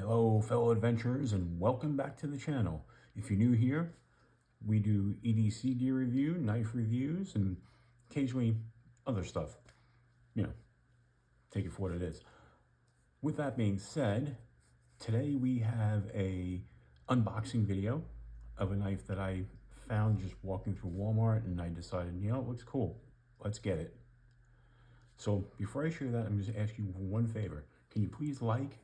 Hello, fellow adventurers, and welcome back to the channel. If you're new here, we do EDC gear review, knife reviews, and occasionally other stuff. You know, take it for what it is. With that being said, today we have a unboxing video of a knife that I found just walking through Walmart, and I decided, you know, it looks cool. Let's get it. So before I show you that, I'm just ask you one favor. Can you please like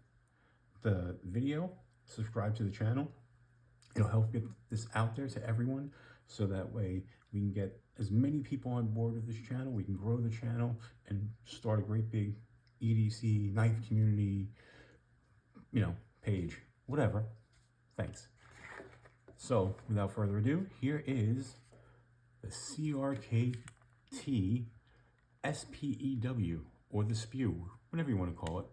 the video, subscribe to the channel? It'll help get this out there to everyone, so that way we can get as many people on board with this channel. We can grow the channel and start a great big EDC knife community, page, whatever. Thanks. So without further ado, here is the CRKT S.P.E.W, or the S.P.E.W, whatever you want to call it.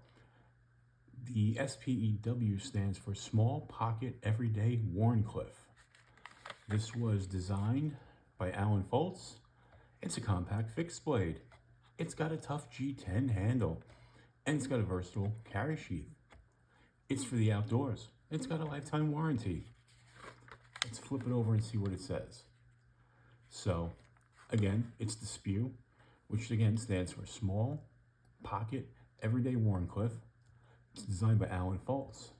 The S.P.E.W stands for Small Pocket Everyday Wharncliffe. This was designed by Alan Foltz. It's a compact fixed blade. It's got a tough G10 handle, and it's got a versatile carry sheath. It's for the outdoors. It's got a lifetime warranty. Let's flip it over and see what it says. So, again, it's the S.P.E.W, which again stands for Small Pocket Everyday Wharncliffe. It's designed by Alan Foltz.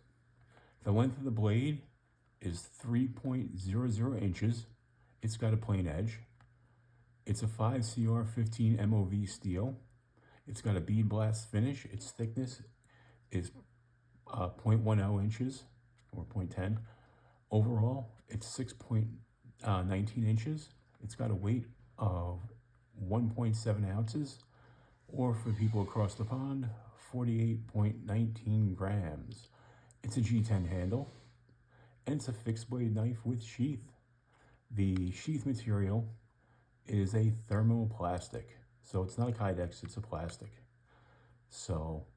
The length of the blade is 3.00 inches. It's got a plain edge. It's a 5CR15 MOV steel. It's got a bead blast finish. Its thickness is 0.10 inches, or 0.10. Overall, it's 6.19 inches. It's got a weight of 1.7 ounces, or for people across the pond, 48.19 grams. It's a G10 handle, and it's a fixed blade knife with sheath. The sheath material is a thermoplastic, so it's not a Kydex, it's a plastic. So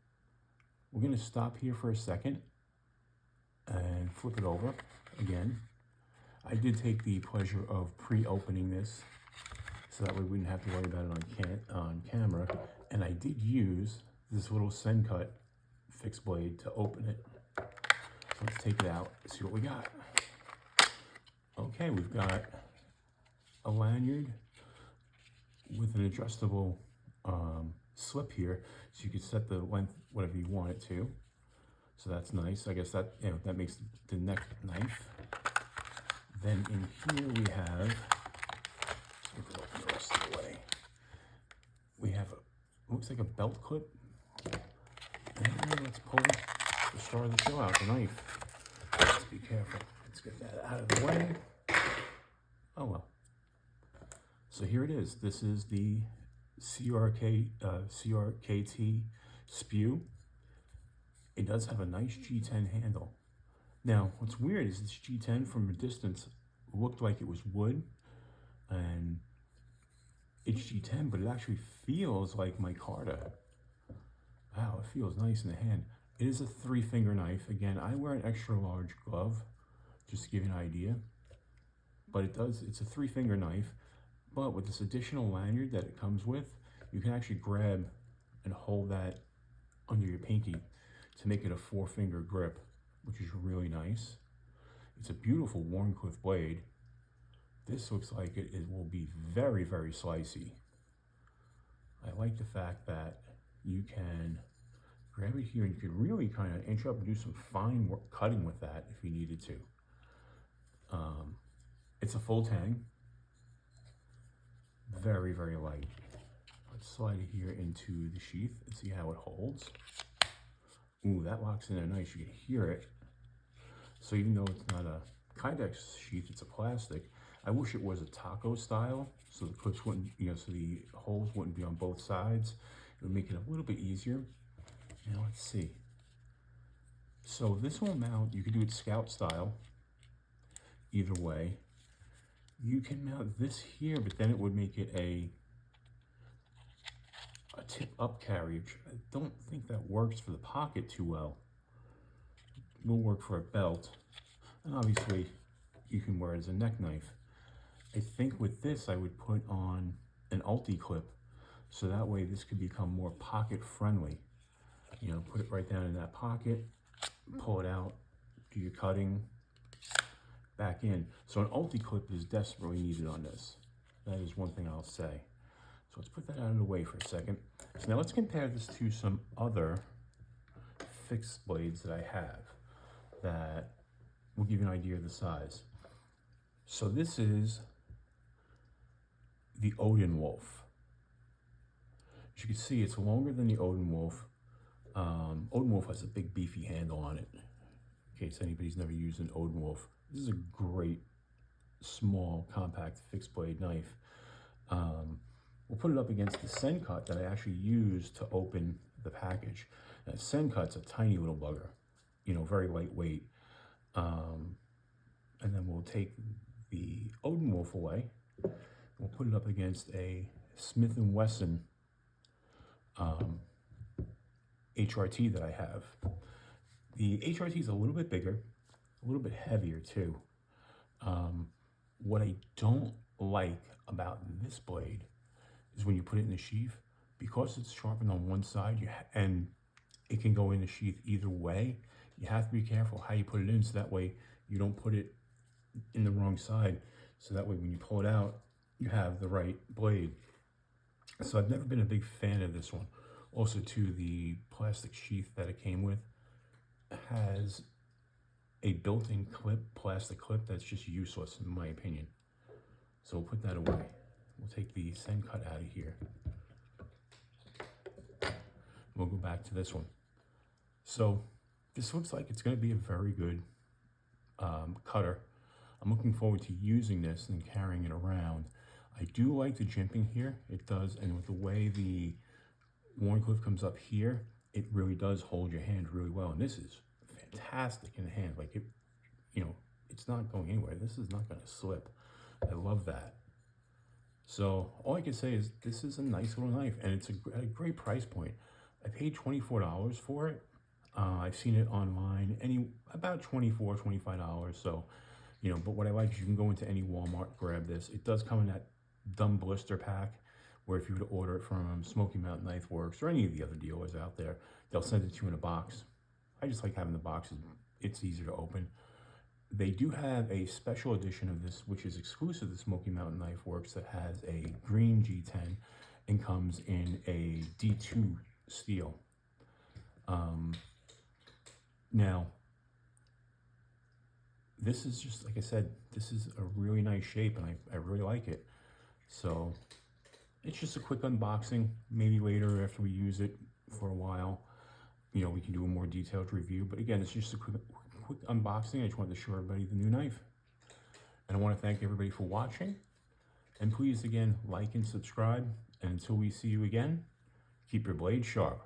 we're going to stop here for a second and flip it over again. I did take the pleasure of pre-opening this, so that way we wouldn't have to worry about it on camera. And I did use this little Send Cut fixed blade to open it. So let's take it out and see what we got. Okay, we've got a lanyard with an adjustable slip here, so you can set the length whatever you want it to. So that's nice. I guess that that makes the neck knife. Then in here we have, let's open the rest of the way. We have looks like a belt clip. And let's pull the star of the show out, the knife. Let's be careful. Let's get that out of the way. Oh well. So here it is. This is the CRKT S.P.E.W. It does have a nice G10 handle. Now, what's weird is this G10 from a distance looked like it was wood, and it's G10, but it actually feels like micarta. Wow, it feels nice in the hand. It is a 3-finger knife. Again, I wear an extra large glove, just to give you an idea. But it's a 3-finger knife, but with this additional lanyard that it comes with, you can actually grab and hold that under your pinky to make it a 4-finger grip, which is really nice. It's a beautiful Wharncliffe blade. This looks like it will be very, very slicey. I like the fact that you can grab it here and you can really kind of inch up and do some fine work cutting with that if you needed to. It's a full tang. Very, very light. Let's slide it here into the sheath and see how it holds. Ooh, that locks in there nice. You can hear it. So even though it's not a Kydex sheath, it's a plastic. I wish it was a taco style, so the clips wouldn't, so the holes wouldn't be on both sides. It would make it a little bit easier. Now let's see. So this will mount, you could do it scout style, either way. You can mount this here, but then it would make it a tip up carriage. I don't think that works for the pocket too well. It will work for a belt, and obviously you can wear it as a neck knife. I think with this I would put on an ulti clip, so that way this could become more pocket friendly. Put it right down in that pocket, pull it out, do your cutting, back in. So an ulti-clip is desperately needed on this. That is one thing I'll say. So let's put that out of the way for a second. So now let's compare this to some other fixed blades that I have that will give you an idea of the size. So this is the Odin Wolf. As you can see, it's longer than the Odin Wolf. Odin Wolf has a big beefy handle on it. In case anybody's never used an Odin Wolf, this is a great small compact fixed blade knife. We'll put it up against the Sencut that I actually use to open the package. Now, Sencut's a tiny little bugger, you know, very lightweight. And then we'll take the Odin Wolf away. We'll put it up against a Smith & Wesson HRT that I have. The HRT is a little bit bigger, a little bit heavier too. What I don't like about this blade is when you put it in the sheath, because it's sharpened on one side and it can go in the sheath either way, you have to be careful how you put it in, so that way you don't put it in the wrong side, so that way when you pull it out, you have the right blade. So I've never been a big fan of this one. Also too, the plastic sheath that it came with has a built-in clip, plastic clip, that's just useless in my opinion. So we'll put that away. We'll take the Sencut out of here. We'll go back to this one. So this looks like it's going to be a very good cutter. I'm looking forward to using this and carrying it around. I do like the jimping here. It does, and with the way the Wharncliffe comes up here, it really does hold your hand really well. And this is fantastic in the hand. Like, it, you know, it's not going anywhere. This is not going to slip. I love that. So all I can say is this is a nice little knife, and it's at a great price point. I paid $24 for it. I've seen it online, about $24, $25. So, you know, but what I like is you can go into any Walmart, grab this. It does come in that dumb blister pack, where if you were to order it from Smoky Mountain Knife Works or any of the other dealers out there, they'll send it to you in a box. I just like having the boxes. It's easier to open. They do have a special edition of this, which is exclusive to Smoky Mountain Knife Works, that has a green G10 and comes in a D2 steel. Now, this is just, like I said, this is a really nice shape, and I really like it. So it's just a quick unboxing. Maybe later, after we use it for a while, you know, we can do a more detailed review. But again, it's just a quick unboxing. I just wanted to show everybody the new knife. And I want to thank everybody for watching. And please, again, like and subscribe. And until we see you again, keep your blade sharp.